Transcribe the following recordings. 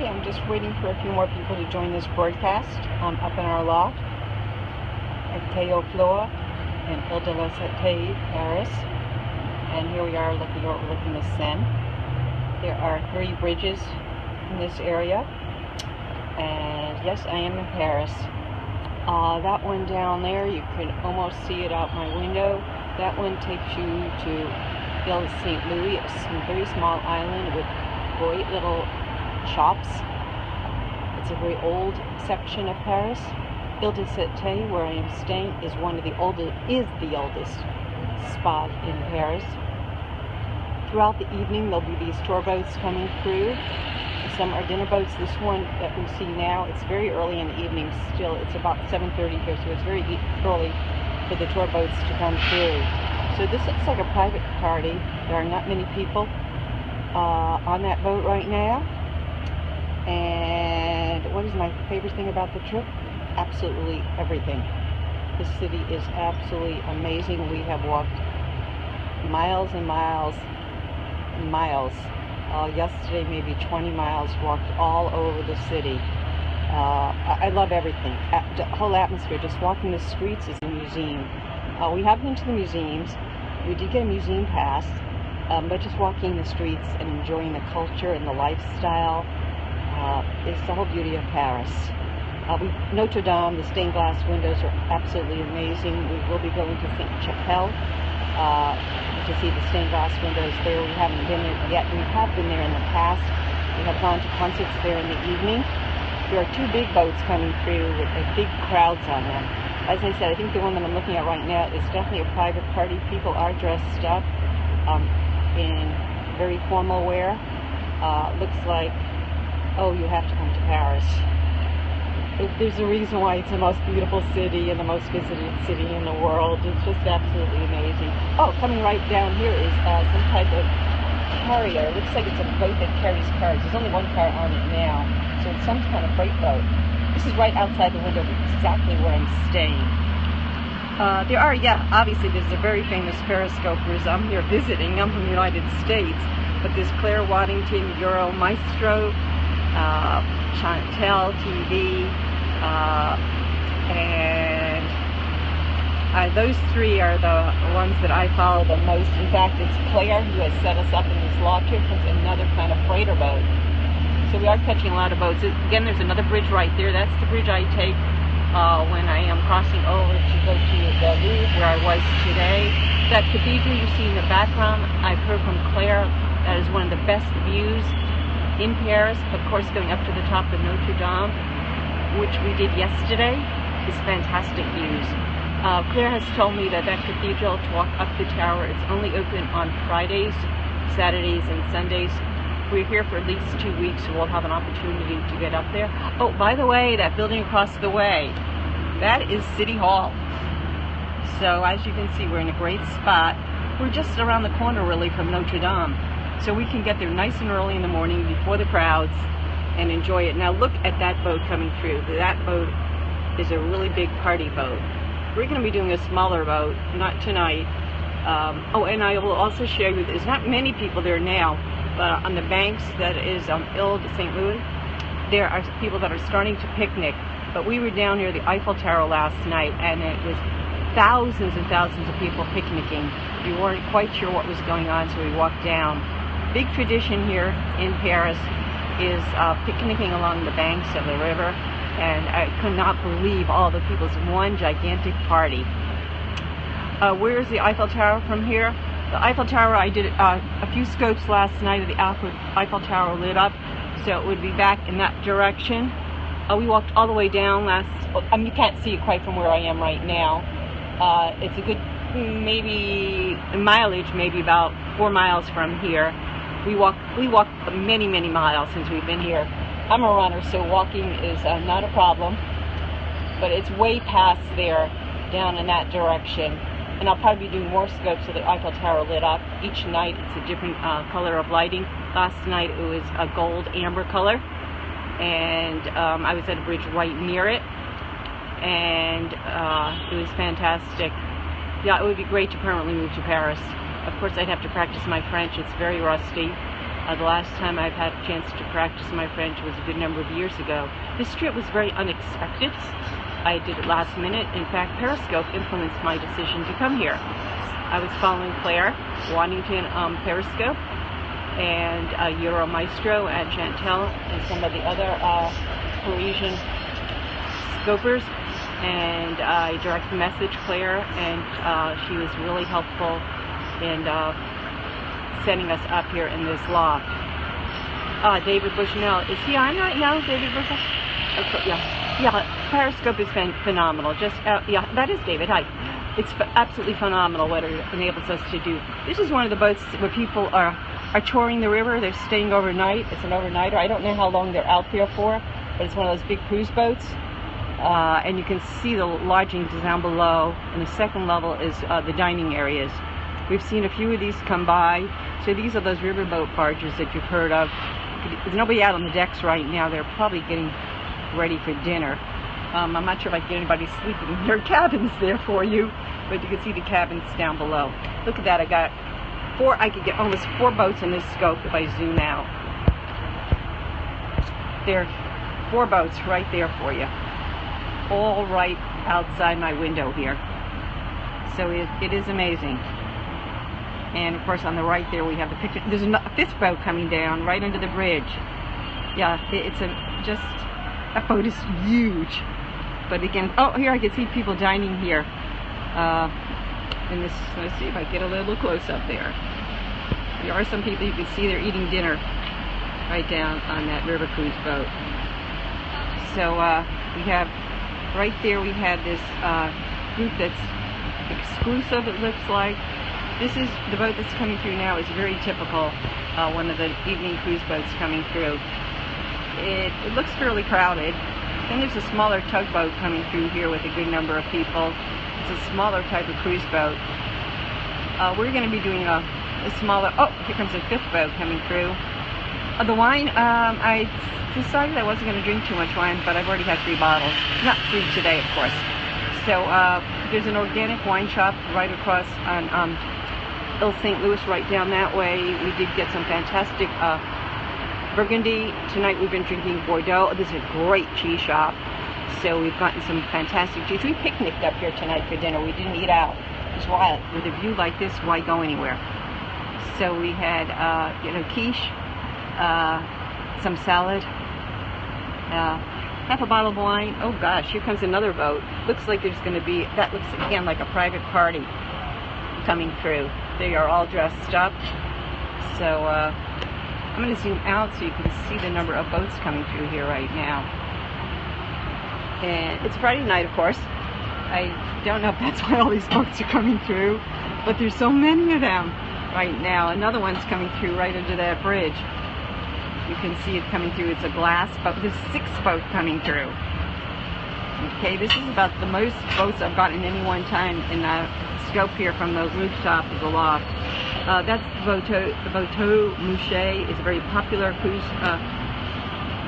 I'm just waiting for a few more people to join this broadcast. I'm up in our loft at Théo Floor in Ile-de-la-Cité, Paris. And here we are overlooking the Seine. There are 3 bridges in this area. And yes, I am in Paris. That one down there, you can almost see it out my window. That one takes you to Ile de St. Louis, a very small island with great little shops. It's a very old section of Paris. Ile-de-la-Cité, where I am staying, is the oldest spot in Paris. Throughout the evening, there'll be these tour boats coming through. Some are dinner boats. This one that we see now, it's very early in the evening still. It's about 7:30 here, so it's very early for the tour boats to come through. So this looks like a private party. There are not many people on that boat right now. And what is my favorite thing about the trip? Absolutely everything. The city is absolutely amazing. We have walked miles and miles and miles. Yesterday, maybe 20 miles, walked all over the city. I love everything. The whole atmosphere, just walking the streets is a museum. We have been to the museums. We did get a museum pass, but just walking the streets and enjoying the culture and the lifestyle is the whole beauty of Paris. Notre Dame, the stained glass windows are absolutely amazing. We will be going to Sainte-Chapelle to see the stained glass windows there. We haven't been there yet. We have been there in the past. We have gone to concerts there in the evening. There are 2 big boats coming through with big crowds on them. As I said, I think the one that I'm looking at right now is definitely a private party. People are dressed up in very formal wear. Looks like, oh, you have to come to Paris. There's a reason why it's the most beautiful city and the most visited city in the world. It's just absolutely amazing. Oh, coming right down here is some type of carrier. It looks like it's a boat that carries cars. There's only one car on it now, so it's some kind of freight boat. This is right outside the window, exactly where I'm staying. Obviously there's a very famous periscopers. I'm here visiting. I'm from the United States, but there's Claire Waddington, Euro Maestro, Chantel TV, and those 3 are the ones that I follow the most. In fact, it's Claire who has set us up in this loft. Here comes another kind of freighter boat. So we are catching a lot of boats. Again, there's another bridge right there. That's the bridge I take when I am crossing over to go to the Louvre, where I was today. That cathedral you see in the background, I've heard from Claire, that is one of the best views in Paris. Of course, going up to the top of Notre Dame, which we did yesterday, is fantastic views. Claire has told me that cathedral, to walk up the tower, it's only open on Fridays, Saturdays, and Sundays. We're here for at least 2 weeks, so we'll have an opportunity to get up there. Oh, by the way, that building across the way, that is City Hall. So as you can see, we're in a great spot. We're just around the corner, really, from Notre Dame. So we can get there nice and early in the morning before the crowds and enjoy it. Now look at that boat coming through. That boat is a really big party boat. We're going to be doing a smaller boat, not tonight. And I will also share with you, there's not many people there now, but on the banks that is Ile de St. Louis, there are people that are starting to picnic. But we were down near the Eiffel Tower last night, and it was thousands and thousands of people picnicking. We weren't quite sure what was going on, so we walked down. Big tradition here in Paris is picnicking along the banks of the river, and I could not believe all the people. It's one gigantic party. Where's the Eiffel Tower from here? The Eiffel Tower, I did a few scopes last night of the Eiffel Tower lit up, so it would be back in that direction. We walked all the way down you can't see it quite from where I am right now. It's a good maybe mileage, maybe about 4 miles from here. We walked many miles since we've been here. I'm a runner, so walking is not a problem, but it's way past there, down in that direction. And I'll probably be doing more scopes of the Eiffel Tower lit up. Each night it's a different color of lighting. Last night it was a gold amber color, and I was at a bridge right near it, and it was fantastic. Yeah, it would be great to permanently move to Paris. Of course, I'd have to practice my French. It's very rusty. The last time I've had a chance to practice my French was a good number of years ago. This trip was very unexpected. I did it last minute. In fact, Periscope influenced my decision to come here. I was following Claire Waddington Periscope, and Euro Maestro and Chantel and some of the other Parisian scopers, and I direct messaged Claire, and she was really helpful in setting us up here in this loft. David Bushnell, is he on right now, David Bushnell? Okay, yeah, Periscope has been phenomenal. Just yeah, that is David. Hi. It's absolutely phenomenal what it enables us to do. This is one of the boats where people are touring the river. They're staying overnight. It's an overnighter. I don't know how long they're out there for, but it's one of those big cruise boats. And you can see the lodgings down below. And the second level is the dining areas. We've seen a few of these come by. So these are those riverboat barges that you've heard of. There's nobody out on the decks right now. They're probably getting ready for dinner. I'm not sure if I can get anybody sleeping in their cabins there for you, but you can see the cabins down below. Look at that. I could get almost 4 boats in this scope if I zoom out. There are 4 boats right there for you, all right outside my window here. So it is amazing. And of course on the right there we have the picture. There's a 5th boat coming down right under the bridge. Yeah, that boat is huge. But again, oh, here I can see people dining here. In this, let's see if I get a little close up there. There are some people you can see they're eating dinner right down on that river cruise boat. So we have, right there we have this group that's exclusive, it looks like. This is, the boat that's coming through now is very typical, one of the evening cruise boats coming through. It looks fairly crowded. Then there's a smaller tugboat coming through here with a good number of people. It's a smaller type of cruise boat. We're going to be doing a smaller, oh, here comes a 5th boat coming through. The wine, I decided I wasn't going to drink too much wine, but I've already had 3 bottles. Not 3 today, of course. So there's an organic wine shop right across on Ile St. Louis, right down that way. We did get some fantastic Burgundy. Tonight we've been drinking Bordeaux. This is a great cheese shop. So we've gotten some fantastic cheese. We picnicked up here tonight for dinner. We didn't eat out. It's wild. With a view like this, why go anywhere? So we had, quiche, some salad, half a bottle of wine. Oh gosh, here comes another boat. Looks like there's going to be, that looks again like a private party coming through. They are all dressed up. So I'm going to zoom out so you can see the number of boats coming through here right now. And it's Friday night, of course. I don't know if that's why all these boats are coming through, but there's so many of them right now. Another one's coming through right under that bridge. You can see it coming through. It's a glass boat. There's 6 boats coming through. Okay, this is about the most boats I've gotten any one time in the scope here from the rooftop of the loft. That's the Bateau Mouchet. It's a very popular cruise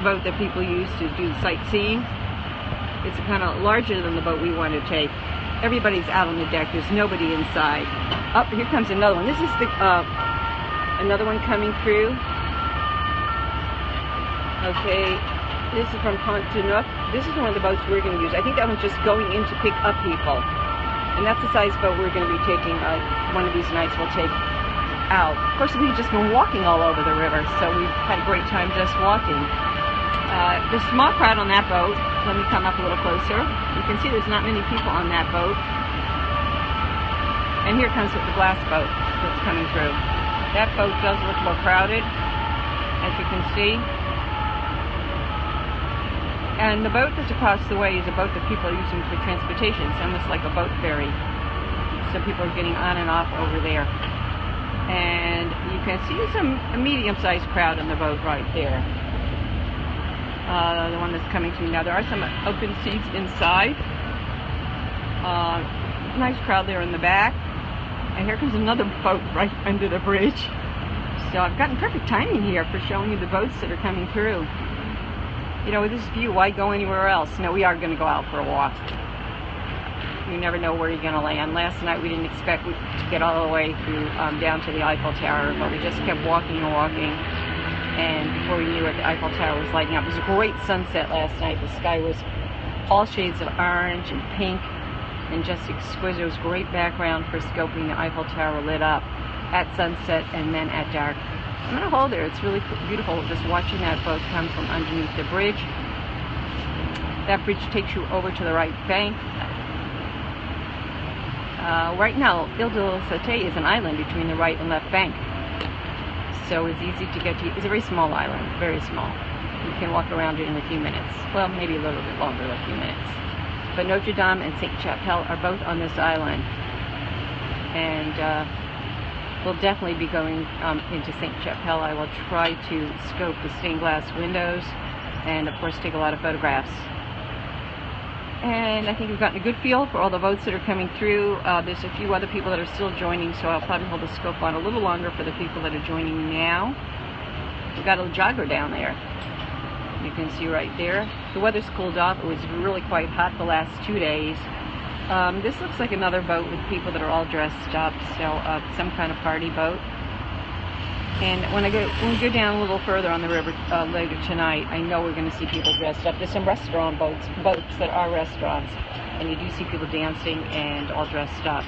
boat that people use to do sightseeing. It's kind of larger than the boat we want to take. Everybody's out on the deck. There's nobody inside. Oh, here comes another one. This is the another one coming through. Okay, this is from Pont-de-Neuf. This is one of the boats we're going to use. I think that one's just going in to pick up people. And that's the size boat we're going to be taking. One of these nights we'll take out. Of course, we've just been walking all over the river, so we've had a great time just walking. There's a small crowd on that boat. Let me come up a little closer. You can see there's not many people on that boat. And here comes the glass boat that's coming through. That boat does look more crowded, as you can see. And the boat that's across the way is a boat that people are using for transportation. It's almost like a boat ferry. So people are getting on and off over there. And you can see a medium-sized crowd on the boat right there. The one that's coming through now. There are some open seats inside. Nice crowd there in the back. And here comes another boat right under the bridge. So I've gotten perfect timing here for showing you the boats that are coming through. You know, with this view, why go anywhere else? No, we are going to go out for a walk. You never know where you're going to land. Last night we didn't expect to get all the way through down to the Eiffel Tower, but we just kept walking and walking. And before we knew it, the Eiffel Tower was lighting up. It was a great sunset last night. The sky was all shades of orange and pink and just exquisite. It was a great background for scoping the Eiffel Tower lit up at sunset and then at dark. I'm going to hold there. It's really beautiful just watching that boat come from underneath the bridge. That bridge takes you over to the right bank. Right now, Ile de la Cité is an island between the right and left bank. So it's easy to get to. It's a very small island, very small. You can walk around it in a few minutes. Well, maybe a little bit longer, like a few minutes. But Notre Dame and Sainte Chapelle are both on this island. And we'll definitely be going into Sainte Chapelle. I will try to scope the stained glass windows and, of course, take a lot of photographs. And I think we've gotten a good feel for all the boats that are coming through. There's a few other people that are still joining, so I'll probably hold the scope on a little longer for the people that are joining now. We've got a jogger down there. You can see right there. The weather's cooled off. It was really quite hot the last 2 days. This looks like another boat with people that are all dressed up, so some kind of party boat. And when we go down a little further on the river later tonight, I know we're going to see people dressed up. There's some restaurant boats that are restaurants, and you do see people dancing and all dressed up.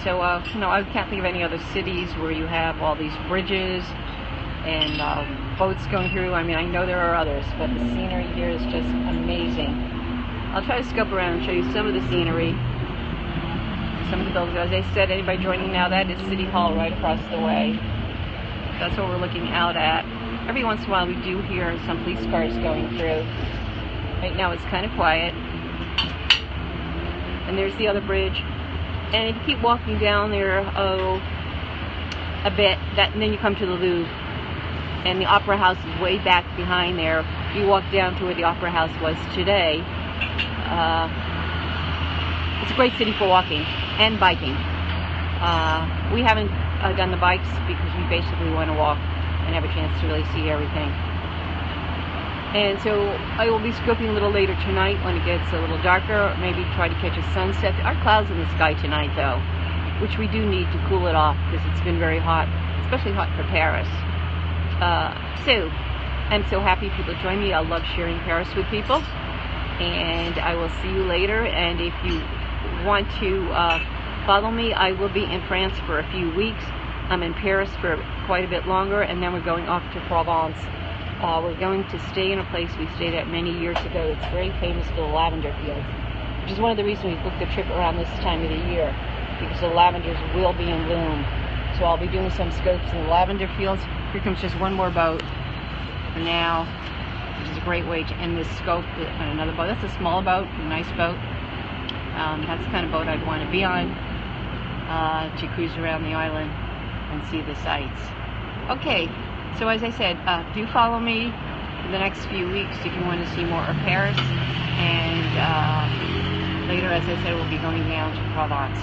So, no, I can't think of any other cities where you have all these bridges and boats going through. I mean, I know there are others, but the scenery here is just amazing. I'll try to scope around and show you some of the scenery, some of the buildings. As I said, anybody joining now, that is City Hall right across the way. That's what we're looking out at. Every once in a while we do hear some police cars going through. Right now it's kind of quiet. And there's the other bridge. And if you keep walking down there, a bit, and then you come to the Louvre. And the Opera House is way back behind there. You walk down to where the Opera House was today. It's a great city for walking and biking. We haven't done the bikes because we basically want to walk and have a chance to really see everything. And so I will be scoping a little later tonight when it gets a little darker, maybe try to catch a sunset. There are clouds in the sky tonight though, which we do need to cool it off because it's been very hot, especially hot for Paris. So I'm so happy people join me. I love sharing Paris with people, and I will see you later. And if you want to follow me, I will be in France for a few weeks. I'm in Paris for quite a bit longer, and then we're going off to Provence. We're going to stay in a place we stayed at many years ago. It's very famous for the lavender fields, which is one of the reasons we booked the trip around this time of the year, because the lavenders will be in bloom. So I'll be doing some scopes in the lavender fields. Here comes just one more boat for now, which is a great way to end this scope on another boat. That's a small boat, a nice boat. That's the kind of boat I'd want to be on to cruise around the island and see the sights. Okay, so as I said, do follow me in the next few weeks if you want to see more of Paris. And later, as I said, we'll be going down to Provence.